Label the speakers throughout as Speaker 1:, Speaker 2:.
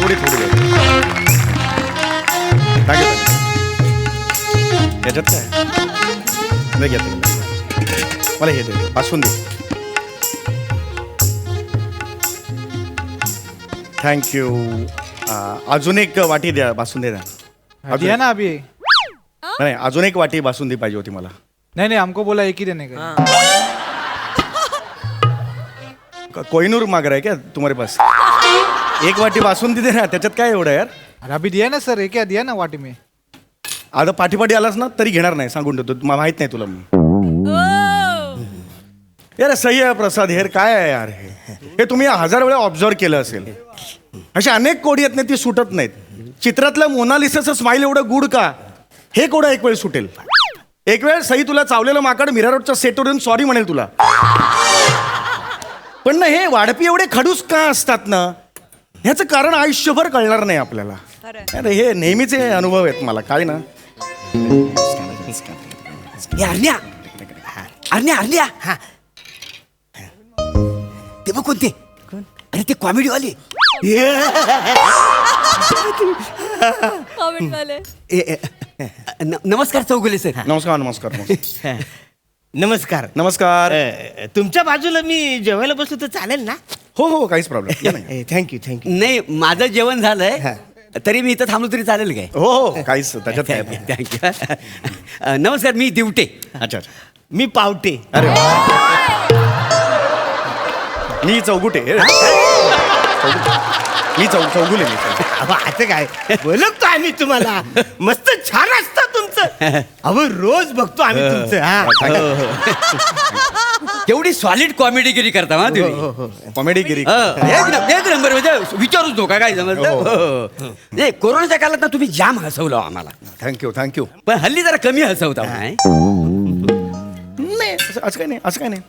Speaker 1: थोडी याच्यात काय नाही घेत मला हे दे पासून दे. थँक्यू. अजून एक वाटी द्या बासुंदी द्या.
Speaker 2: दिया ना अभी.
Speaker 1: नाही अजून एक वाटी बासुंदी पाहिजे होती मला.
Speaker 2: नहीं हमको बोला एक ही देने का.
Speaker 1: कोहिनूर माग रहा है क्या तुम्हारे पास? एक वाटी बासुंदी दे ना, त्याच्यात काय एवढं यार.
Speaker 2: अरे अभी दिया ना सर, एक क्या दिया ना वाटी में.
Speaker 1: आता पाठीपाठी आलास ना तरी घेणार नाही, सांगून ठेवतो. मला माहित नाही तुला मी. यार सही आहे प्रसाद हेर, काय आहे यार हे तुम्ही 1000 वेळा ऑब्झर्व केलं असेल. असे अनेक कोडी आहेत ना ती सुटत नाहीत. चित्रातलं मोनालिसाचं स्माइल एवढं गुड का, हे कोडं एक वेळ सुटेल. एक वेळ सई तुला चावलेलं माकड मीरा रोडच्या सेटवर येऊन सॉरी म्हणेल तुला. पण ना हे वाढपी एवढे खडूस का असतात ना, ह्याचं कारण आयुष्यभर कळणार नाही आपल्याला. अरे हे नेहमीचे अनुभव आहेत मला काय ना.
Speaker 3: अर्ण्या अर्ण्या अर्ण्या हा ते बघ कोणते. अरे ते कॉमेडी वाले. नमस्कार चौगुले सर.
Speaker 1: नमस्कार नमस्कार नमस्कार.
Speaker 4: नमस्कार.
Speaker 1: नमस्कार.
Speaker 4: तुमच्या बाजूला मी जेवायला बसलो तर चालेल ना?
Speaker 1: हो हो काहीच प्रॉब्लेम.
Speaker 4: Thank you thank you.
Speaker 3: नाही माझं जेवण झालंय तरी मी इथं थांबलो तरी चालेल काय?
Speaker 1: हो हो काहीच त्याच्यात काय नाही.
Speaker 3: थँक्यू. नमस्कार मी दिवटे.
Speaker 1: अच्छा.
Speaker 4: मी पावटे.
Speaker 1: अरे मी चौगुटे. मी चौगुले मी.
Speaker 4: अहो आता काय बोलतो आम्ही तुम्हाला. मस्त छान असतं तुमचं. अहो रोज बघतो आम्ही तुमचं.
Speaker 3: केवढी सॉलिड कॉमेडीगिरी करता हा तुम्ही.
Speaker 1: कॉमेडीगिरी.
Speaker 3: एक नंबर म्हणजे विचारूच नका काय समजलं. कोरोनाच्या काळात ना तुम्ही जाम हसवलं आम्हाला.
Speaker 1: Thank you thank you.
Speaker 3: पण हल्ली जरा कमी हसवता.
Speaker 1: नाही असं काय नाही असं काय नाही.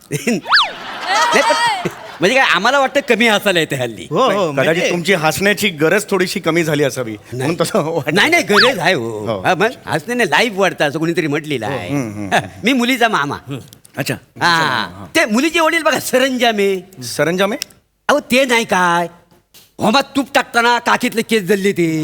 Speaker 3: म्हणजे काय आम्हाला वाटतं कमी हसायला येते हल्ली.
Speaker 4: हो हो
Speaker 1: कदाचित तुमची हसण्याची गरज थोडीशी कमी झाली असावी म्हणून तसं वाटलं.
Speaker 3: नाही नाही गरज आहे हो.
Speaker 1: हो.
Speaker 3: हा, मग हसण्याने लाईफ वाढतं असं कोणीतरी म्हटलेलं आहे. मी मुलीचा मामा.
Speaker 1: अच्छा.
Speaker 3: हा ते मुलीचे वडील बघा सरंजामे.
Speaker 1: सरंजामे.
Speaker 3: अहो ते नाही काय होमात तूप टाकताना काकीतले केस जळले ते.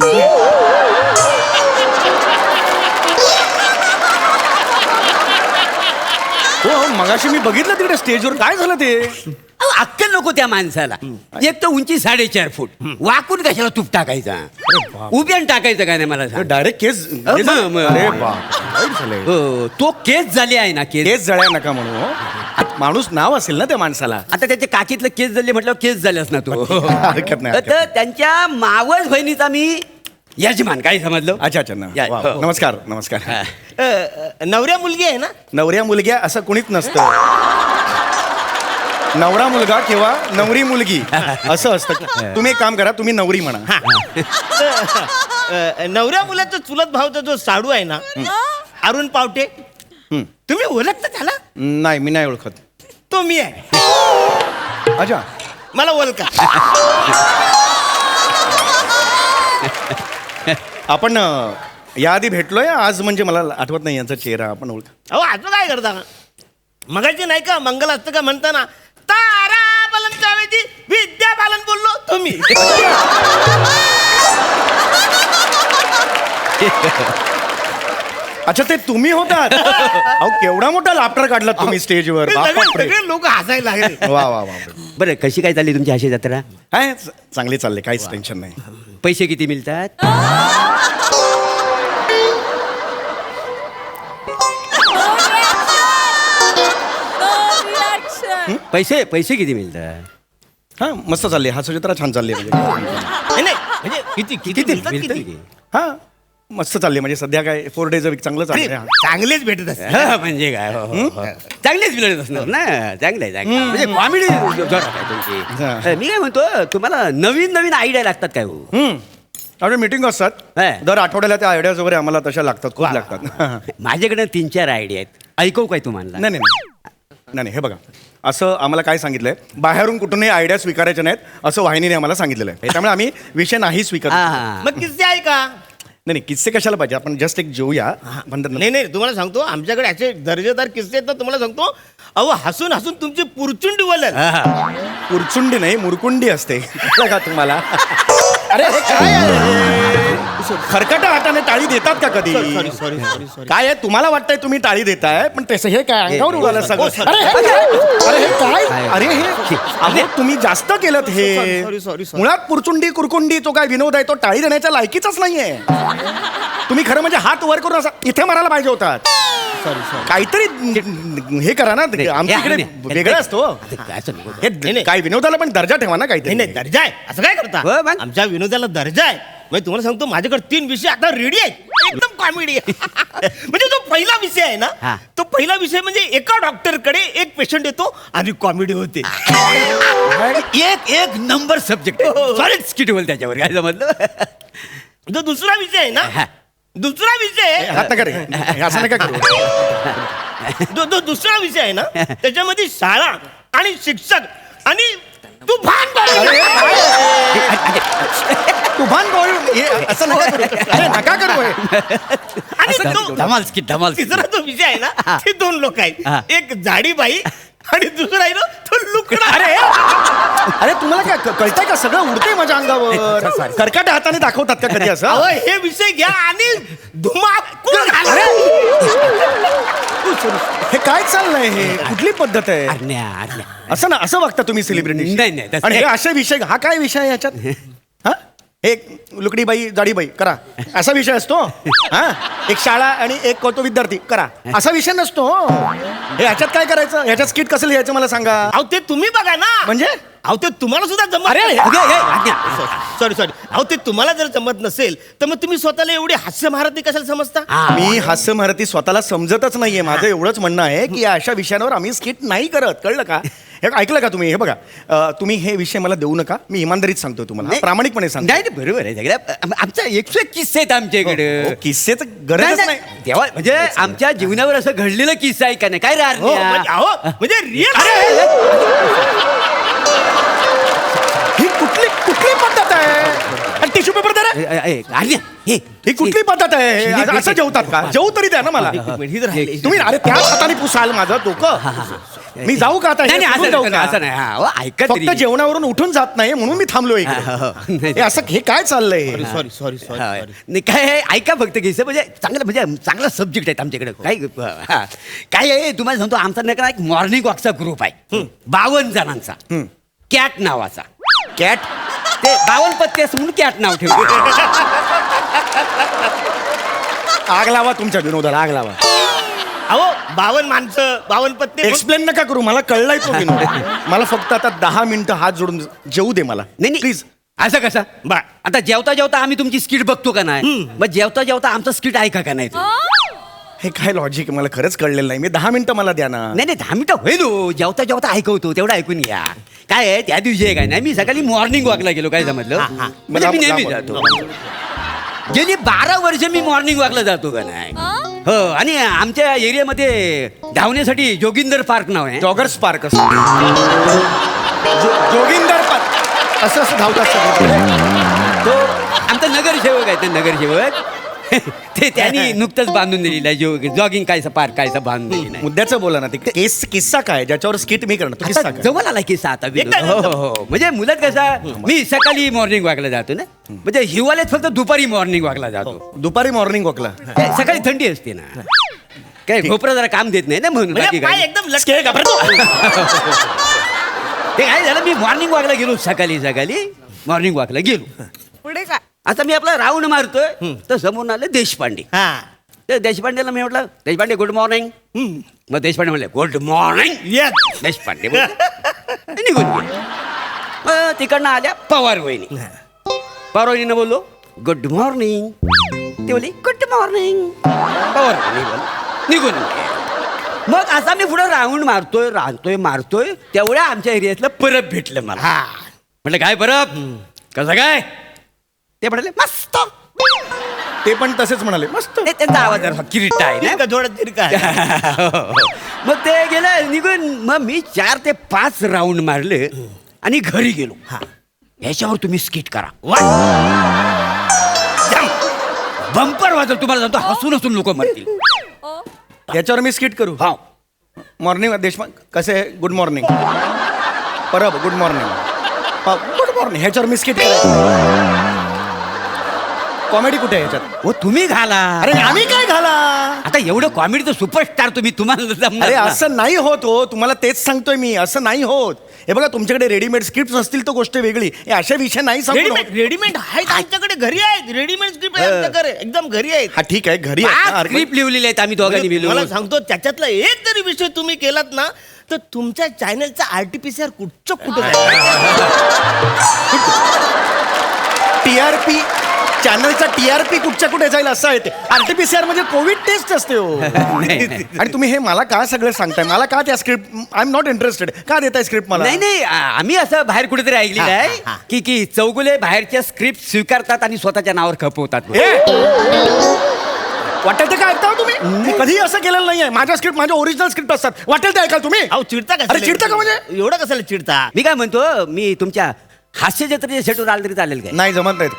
Speaker 1: हो मगाशी मी बघितलं तिकडे स्टेजवर. काय झालं ते?
Speaker 3: अहो, अक्कल नको त्या माणसाला. एक तर उंची 4.5 फूट. वाकून कशाला तूप टाकायचा? उभ्यान टाकायचं काय नाही मला सांग.
Speaker 1: डायरेक्ट केस.
Speaker 3: अरे
Speaker 1: अरे बाप वाईट झालंय.
Speaker 3: हो, तो केस झाले आहे ना केस.
Speaker 1: केस जळ्या नका म्हणू हो. माणूस नाव असेल ना त्या माणसाला.
Speaker 3: आता त्याच्या काकीतलं केस झाले म्हटलं केस झालेस ना तू.
Speaker 1: हरकत नाही, हरकत
Speaker 3: तर त्यांच्या मावस बहिणीचा मी यजमान. काय समजलं?
Speaker 1: अच्छा अच्छा
Speaker 3: या,
Speaker 1: वा,
Speaker 3: हो.
Speaker 1: नमस्कार नमस्कार.
Speaker 4: नवऱ्या मुलगी आहे ना?
Speaker 1: नवऱ्या मुलग्या असं कोणीच नसतं. नवरा मुलगा किंवा नवरी मुलगी असं असतं. तुम्ही एक काम करा, तुम्ही नवरी म्हणा.
Speaker 4: नवऱ्या मुलाचा चुलत भाऊचा जो साडू आहे ना अरुण पावटे, तुम्ही ओळखता त्याला?
Speaker 1: नाही मी नाही ओळखत.
Speaker 4: तो मी आहे.
Speaker 1: अच्छा.
Speaker 4: मला ओळखा.
Speaker 1: आपण याआधी भेटलोय आज, म्हणजे मला आठवत नाही यांचा चेहरा. आपण ओळख.
Speaker 4: अहो आता काय करता? मगाची नाही का मंगल असतं का म्हणताना तारा बालनच्या ऐवजी विद्या बालन बोललो तुम्ही.
Speaker 1: अच्छा ते तुम्ही होतात. अहो केवढा मोठा लाफ्टर काढला तुम्ही स्टेजवर. बापरे.
Speaker 4: सगळे लोक हसायला लागले.
Speaker 1: वा वा वा.
Speaker 3: बरं कशी काय चालली तुमची अशी जत्रा?
Speaker 1: काय चांगले चालले, काहीच टेन्शन नाही.
Speaker 3: पैसे किती मिळतात? पैसे पैसे किती मिळतात?
Speaker 1: हा मस्त चालले. हा जत्रा छान चालली म्हणजे.
Speaker 4: नाही, नाही, म्हणजे किती किती मिळतात किती?
Speaker 1: हा मस्त चालली म्हणजे सध्या काय 4 days a week चांगलं
Speaker 4: अरे,
Speaker 1: चाललंय.
Speaker 4: चांगलेच भेटत असते.
Speaker 3: म्हणजे काय हो, हो, हो. चांगलेच मिळत असणार ना. चांगलं आहे चांगलं आहे. म्हणजे कॉमेडी तुमची. मी काय म्हणतो तुम्हाला नवीन नवीन आयडिया लागतात काय हो?
Speaker 1: आपल्या मिटिंग असतात
Speaker 3: हा.
Speaker 1: दर आठवड्याला. त्या आयडियाज वगैरे आम्हाला तशा लागतात, खूप लागतात.
Speaker 3: माझ्याकडे 3-4 आयडिया आहेत. ऐकू काय तुम्हाला?
Speaker 1: नाही नाही नाही नाही हे बघा, असं आम्हाला काय सांगितलंय, बाहेरून कुठूनही आयडिया स्वीकारायच्या नाहीत असं वाहिनीने आम्हाला सांगितलेलं आहे. त्यामुळे आम्ही विषय नाही स्वीकारतो.
Speaker 3: हा.
Speaker 4: मग किस्से आहे का?
Speaker 1: नाही नाही किस्से कशाला पाहिजे, आपण जस्ट एक जेऊया.
Speaker 4: नाही नाही तुम्हाला सांगतो आमच्याकडे असे दर्जेदार किस्से आहेत ना. तुम्हाला सांगतो अहो हसून हसून तुमची पुरचुंडी वलल.
Speaker 1: पुरचुंडी नाही मुरकुंडी असते का तुम्हाला. अरे हे काय आहे? खरकटा हाताने टाळी देतात का कधी
Speaker 4: सॉरी
Speaker 1: काय आहे तुम्हाला वाटतंय तुम्ही टाळी देताय पण तसं हे काय अंगावर उडालं सगळं अरे हे काय? अरे हे काय अरे हे अहो, तुम्ही जास्त केलं हे
Speaker 4: Sorry.
Speaker 1: मुळात पुरचुंडी कुरकुंडी तो काय विनोद आहे तो टाळी देण्याच्या लायकीचाच नाहीये तुम्ही खरं म्हणजे हात वर करून असं इथे मारायला पाहिजे होतात काहीतरी हे करा ना आमच्या इकडे वेगळं असतो
Speaker 3: असं नको.
Speaker 1: हे काय विनोदाला पण दर्जा ठेवा ना काहीतरी
Speaker 4: नाही दर्जा आहे असं काय करता
Speaker 3: हो, मग?
Speaker 4: आमच्या विनोदाला दर्जा आहे म्हणजे तुम्हाला सांगतो माझ्याकडे 3 विषय आता रेडी आहेत एकदम कॉमेडी आहे म्हणजे तो पहिला विषय आहे
Speaker 3: हा.
Speaker 4: ना तो पहिला विषय म्हणजे एका डॉक्टरकडे एक पेशंट येतो आणि कॉमेडी होते
Speaker 3: एक नंबर सब्जेक्ट सॉलिड स्किट बोल त्याच्यावर काय समजलं
Speaker 4: जो दुसरा विषय आहे
Speaker 3: हा.
Speaker 4: ना दुसरा विषय
Speaker 1: हात नका रे हे असं नका करू
Speaker 4: जो दुसरा विषय आहे ना त्याच्यामध्ये शाळा आणि शिक्षक आणि तुफान
Speaker 1: तुफान बॉल हे असं नका करू अरे नका करू हे.
Speaker 4: आणि तो
Speaker 3: धमाल स्किट धमाल
Speaker 4: तिसरा जो विषय आहे ना ते 2 लोक
Speaker 3: हा.
Speaker 4: आहेत एक जाडी बाई आणि दुसरा आहे ना तो लुकडा
Speaker 1: अरे अरे तुम्हाला काय कळतंय का सगळं उडतंय माझ्या अंगावर कर्कट हाताने दाखवतात का कधी असं
Speaker 4: अहो हे विषय घ्या आणि धुमाकूळ घाला.
Speaker 1: हे काय चाललंय हे कुठली पद्धत आहे
Speaker 3: आरण्या
Speaker 1: असं ना असं बघता तुम्ही सेलिब्रिटी
Speaker 3: नाही, तसं
Speaker 1: आणि हे
Speaker 3: नाही.
Speaker 1: असे विषय हा काय विषय आहे याच्यात हा एक लुकडी बाई जाडी बाई करा असा विषय असतो हा एक शाळा आणि एक करतो विद्यार्थी करा असा विषय नसतो हे ह्याच्यात काय करायचं ह्याच्यात स्किट कसं लिहायचं मला सांगा
Speaker 4: अहो ते तुम्ही बघा ना
Speaker 1: म्हणजे
Speaker 4: अहो ते तुम्हाला सुद्धा जमत
Speaker 1: अरे,
Speaker 4: सॉरी अहो ते तुम्हाला जर जमत नसेल तर मग तुम्ही स्वतःला एवढे हास्य महारथी कशाला समजता
Speaker 1: मी हास्य महारथी स्वतःला समजतच नाहीये माझं एवढंच म्हणणं आहे की या अशा विषयांवर आम्ही स्किट नाही करत कळलं का हे ऐकलं का तुम्ही हे बघा तुम्ही हे विषय मला देऊ नका मी इमानदारीत सांगतो तुम्हाला
Speaker 3: नाही.
Speaker 1: प्रामाणिकपणे सांगतो
Speaker 3: नाही बरोबर आहे सगळ्या आमचा 101 किस्से आहेत आमच्याकडे
Speaker 1: हो, किस्सेच गरजच नाही
Speaker 3: तेव्हा म्हणजे आमच्या जीवनावर असं घडलेलं किस्सा आहे का नाही काय रे
Speaker 4: हो
Speaker 3: आरण्या?
Speaker 4: म्हणजे रिअल
Speaker 1: ही कुठली पद्धत आहे आणि टिश्यू पेपर दे रे.
Speaker 3: आरण्या, हे
Speaker 1: ही कुठली पद्धत आहे असं जेवतात का जेवू तरी द्या ना मला तुम्ही अरे त्याच हाताने पुसाल माझं डोकं मी जाऊ का आता
Speaker 3: नाही,
Speaker 1: हे
Speaker 3: नाही,
Speaker 1: सोडून जाऊ
Speaker 3: असं
Speaker 1: का?
Speaker 3: असं नाही हा, हो, ऐका तरी.
Speaker 1: फक्त जेवणावरून उठून जात नाही म्हणून मी थांबलो इकडे हे असं हे काय चाललंय
Speaker 4: सॉरी
Speaker 3: हा, नाही काय आहे, ऐका फक्त किस्से म्हणजे चांगला सब्जेक्ट आहेत आमच्याकडे काय काय आहे तुम्हाला सांगतो आमचा नाही का एक मॉर्निंग वॉकचा ग्रुप आहे 52 जणांचा कॅट नावाचा
Speaker 1: कॅट
Speaker 3: ते 52 पत्ते असं म्हणून कॅट नाव ठेवलं
Speaker 1: आग लावा तुमच्या विनोदाला आग लावा
Speaker 4: अहो 52 माणसं 52 पत्ते
Speaker 1: एक्सप्लेन नका करू मला कळलाय तो विनोद मला फक्त आता 10 मिनिटं हात जोडून जेवू दे मला
Speaker 3: नाही
Speaker 1: प्लीज
Speaker 3: असं कसं
Speaker 4: बा
Speaker 3: आता जेवता आम्ही तुमची स्किट बघतो का नाही मग जेवता आमचं स्किट ऐका का नाही तुम्ही?
Speaker 1: हे काय लॉजिक मला खरंच कळलेलं नाही मी 10 मिनिटं मला द्या ना
Speaker 3: नाही 10 मिनिटं होईल हो. जेवता ऐकवतो तेवढं ऐकून घ्या काय आहे त्या दिवशी आहे काय नाही मी सकाळी मॉर्निंग वॉकला गेलो काय समजलं म्हणजे मी नेहमी जातो गेली 12 वर्ष मी मॉर्निंग वॉकला जातो का नाही हो आणि आमच्या एरियामध्ये धावण्यासाठी जोगिंदर पार्क नाव आहे
Speaker 1: जॉगर्स पार्क असं जोगिंदर पार्क असं धावतात सगळे
Speaker 3: तो आमचा नगरसेवक आहे ते नगरसेवक ते त्यांनी नुकतंच बांधून दिलेलं आहे जॉगिंग कायचा पार्क कायचा बांधून दिलेला आहे
Speaker 1: मुद्द्याचं बोला ना ते किस्सा काय ज्याच्यावर स्किट मी करणार तो किस्सा
Speaker 3: आता
Speaker 1: काय
Speaker 3: जवळ आला किस्सा आता
Speaker 4: एकदम,
Speaker 3: हो हो हो म्हणजे मुलात कसा मी सकाळी मॉर्निंग वॉकला जातो ना म्हणजे हिवाळ्यात फक्त दुपारी मॉर्निंग वॉकला जातो
Speaker 1: दुपारी मॉर्निंग वॉकला
Speaker 3: काय सकाळी थंडी असते ना काय घोपरा जरा काम देत नाही ना म्हणून
Speaker 4: म्हणजे
Speaker 3: बाकी
Speaker 4: पाय
Speaker 3: काय
Speaker 4: एकदम लटके
Speaker 3: ते काय झालं मी मॉर्निंग वॉकला गेलो सकाळी मॉर्निंग वॉकला गेलो
Speaker 5: पुढे काय
Speaker 3: आता मी आपला राऊंड मारतोय तर समोर आले देशपांडे
Speaker 4: हा
Speaker 3: तर देशपांडेला मी म्हटलं देशपांडे गुड मॉर्निंग मग देशपांडे म्हणले गुड मॉर्निंग
Speaker 4: येस
Speaker 3: देशपांडे बोलले. निघून गेले मग तिकडनं आल्या पवार वहिनी पवार वहिनीनं बोललो गुड मॉर्निंग ते बोलली गुड मॉर्निंग पवार वहिनी बोल निघून गेले. मग असा मी पुढे राऊंड मारतोय तेवढ्या आमच्या एरियातलं परब भेटलं मला
Speaker 4: हा
Speaker 3: म्हटलं काय परब कसं काय ते म्हणाले मस्त
Speaker 1: ते पण तसेच म्हणाले मस्त
Speaker 3: ते त्यांचा आवाज जरा किरीट आहे ना
Speaker 4: तिरका थोडा तिरका
Speaker 3: मग ते गेलं निघून मग मी 4 ते 5 राऊंड मारले आणि घरी गेलो ह्याच्यावर तुम्ही स्किट करा बंपर वाजव तुम्हाला सांगतो हसून लोक मरतील
Speaker 1: याच्यावर मी स्किट करू
Speaker 3: हा
Speaker 1: मॉर्निंग देशपांडे कसे good morning Parab good morning ह्याच्यावर मी स्किट करू कॉमेडी कुठे आहे याच्यात?
Speaker 3: हो तुम्ही घाला.
Speaker 1: अरे आम्ही काय घाला?
Speaker 3: आता एवढं कॉमेडीचं सुपरस्टार तुम्ही, तुम्हाला जमणार
Speaker 1: अरे
Speaker 3: ना.
Speaker 1: असं नाही होत हो, तुम्हाला तेच सांगतोय मी, असं नाही होत. हे बघा तुमच्याकडे रेडीमेड स्क्रिप्ट असतील तर गोष्ट वेगळी, हे अशा विषय नाही सांगू
Speaker 4: रेडीमेड रेडीमेड आहेत आमच्याकडे, घरी आहेत रेडीमेड स्क्रिप्ट आहे आमच्याकडे, एकदम घरी आहेत.
Speaker 1: हा ठीक आहे, घरी आहे ना, हरकत-
Speaker 3: स्क्रिप्ट लिहिलेले आहेत आम्ही दोघांनी
Speaker 4: मला
Speaker 3: मिळून.
Speaker 4: सांगतो त्याच्यातला एक जरी विषय तुम्ही केलात ना तर तुमच्या चॅनलचा आरटीपीसीआर कुठचं कुठं
Speaker 1: TRP चॅनलचा TRP कुठच्या कुठे जाईल असं आहे ते. RT-PCR म्हणजे कोविड टेस्ट असते हो.
Speaker 3: नाही, नाही.
Speaker 1: आणि तुम्ही हे मला का सगळं सांगताय? मला का त्या script, I am not interested, का देताय स्क्रिप्ट मला?
Speaker 3: नाही नाही, आम्ही असं बाहेर कुठेतरी ऐकलेलं
Speaker 4: हा,
Speaker 3: आहे
Speaker 4: हा.
Speaker 3: की चौगुले बाहेरच्या स्क्रिप्ट स्वीकारतात आणि स्वतःच्या नावावर खपवतात.
Speaker 1: हे? वाटेल ते काय ऐकता हो तुम्ही? मी कधी असं केलेलं नाहीये. माझ्या स्क्रिप्ट माझ्या ओरिजिनल स्क्रिप्ट असतात. वाटेल ते ऐकाल तुम्ही?
Speaker 4: अहो चिडता का?
Speaker 1: अरे चिडता का म्हणजे?
Speaker 4: एवढं कशाला चिडता?
Speaker 3: मी काय म्हणतो, मी तुमच्या हास्य जत्रेच्या सेटवर आलं तरी चालेल काय?
Speaker 1: नाही जमत नाहीत,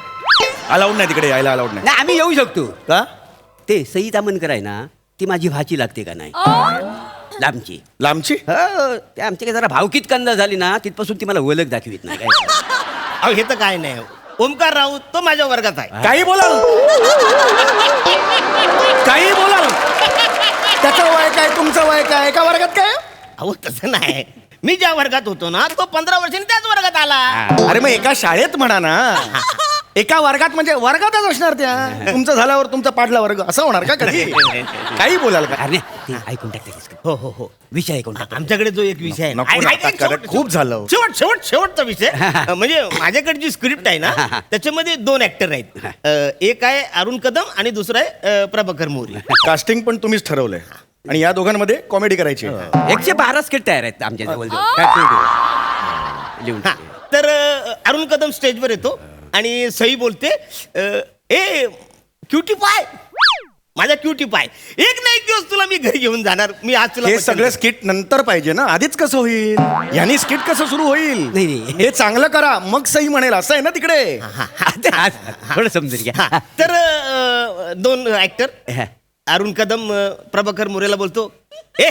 Speaker 1: अलाउड नाही तिकडे यायला, अलाउड नाही.
Speaker 3: नाही, आम्ही येऊ शकतो.
Speaker 1: का?
Speaker 3: ते सई तामणकर आहे ना, ती माझी भाची लागते का नाही? लांबची.
Speaker 1: लांबची?
Speaker 3: हो, ते आमच्या काही जरा भावकीत कंदा झाली ना, तिथपासून ती मला ओळख दाखवीत नाही काय.
Speaker 4: अहो हे तर काय नाही. ओमकार राऊत तो माझ्या वर्गात आहे.
Speaker 1: काही बोलाल, काही बोलाल. त्याचं वय काय, तुमचं वय काय, एका वर्गात काय?
Speaker 4: अहो तसं नाही, मी ज्या वर्गात होतो ना तो 15 वर्षांनी त्याच वर्गात आला.
Speaker 1: अरे मग एका शाळेत म्हणा ना. एका वर्गात म्हणजे वर्गातच असणार त्या. तुमचं झाल्यावर तुमचा पाडला वर्ग असं होणार का कधी? काही बोलाल का?
Speaker 3: अरे ते ऐकून टाकते
Speaker 4: हो हो हो,
Speaker 3: विषय ऐकून टाकते.
Speaker 4: आमच्याकडे जो एक विषय आहे ना,
Speaker 1: नको ना, आता करत खूप झालं.
Speaker 4: शेवटचा विषय म्हणजे माझ्याकडे जी स्क्रिप्ट आहे ना त्याच्यामध्ये 2 ऍक्टर आहेत. एक आहे अरुण कदम आणि दुसरा आहे प्रभाकर मोरे.
Speaker 1: कास्टिंग पण तुम्हीच ठरवलंय आणि या दोघांमध्ये कॉमेडी करायची.
Speaker 3: 112 स्किट तयार आहेत आमच्या जवळ लिहून.
Speaker 4: हा, तर अरुण कदम स्टेजवर येतो आणि सई बोलते, ए क्युटी पाय, माझा क्युटी पाय, एक ना एक दिवस तुला मी घरी घेऊन जाणार, मी आज तुला
Speaker 1: हे
Speaker 4: पटकन
Speaker 1: सगळं स्किट नंतर पाहिजे ना, आधीच कसं होईल? यांनी स्किट कसं सुरू होईल?
Speaker 3: नाही, नाही.
Speaker 1: हे चांगलं करा मग सही म्हणेल, असं आहे ना तिकडे.
Speaker 3: थोडं समजून घ्या.
Speaker 4: हा, तर 2 ऍक्टर, अरुण कदम प्रभाकर मोरेला बोलतो, ए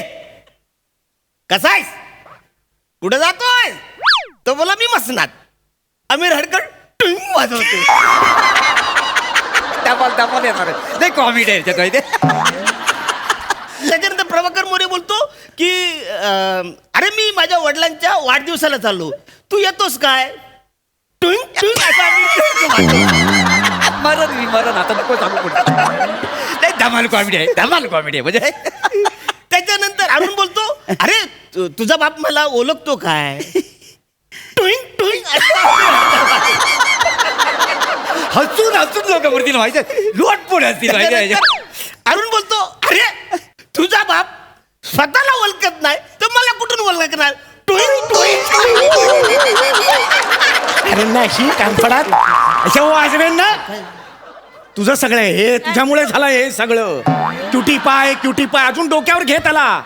Speaker 4: कसा आहेस, कुठे जातोय? तो बोला मी मसनात. आमिर हडकड टुंग वाजवतो.
Speaker 3: टपाल येणार नाही, कॉमेडी आहे त्याच्यात माहिती आहे?
Speaker 4: त्याच्यानंतर प्रभाकर मोरे बोलतो की अरे मी माझ्या वडिलांच्या वाढदिवसाला चाललो, तू येतोस काय? टुंग टुंग असा आम्ही टुंग वाजवतो.
Speaker 3: मरण आता नको सांगू पुढे. नाही, धमाल कॉमेडी आहे, धमाल कॉमेडी आहे म्हणजे.
Speaker 4: त्याच्यानंतर अरुण बोलतो, अरे तुझा बाप मला ओळखतो काय? टुंग टुंग
Speaker 3: हसून लोक वरती माहिती लोटपोट असतील माहिती आहे.
Speaker 4: अरुण बोलतो, अरे तुझा बाप स्वतःला ओळखत नाही तर मला कुठून ओळखणार? टुंग टुंग.
Speaker 1: अरे नाशी कानफडात अशा वाजवेन ना. तुझं सगळं हे तुझ्यामुळे झालं हे सगळं. क्युटी पाय अजून डोक्यावर घे त्याला.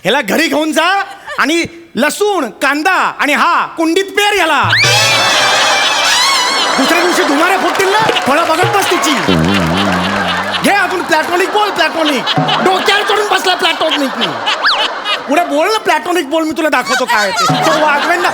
Speaker 1: ह्याला घरी घेऊन जा आणि लसूण कांदा आणि हा कुंडीत पेर ह्याला. दुसऱ्या दिवशी धुमारे फुटतील ना, फळं बघत बस तिची. घे अजून प्लॅटॉनिक बोल, प्लॅटॉनिक. डोक्यावर चढून बसला प्लॅटॉनिक मी. पुढे बोल ना प्लॅटॉनिक बोल, मी तुला दाखवतो काय ते. तो वाजवेन ना.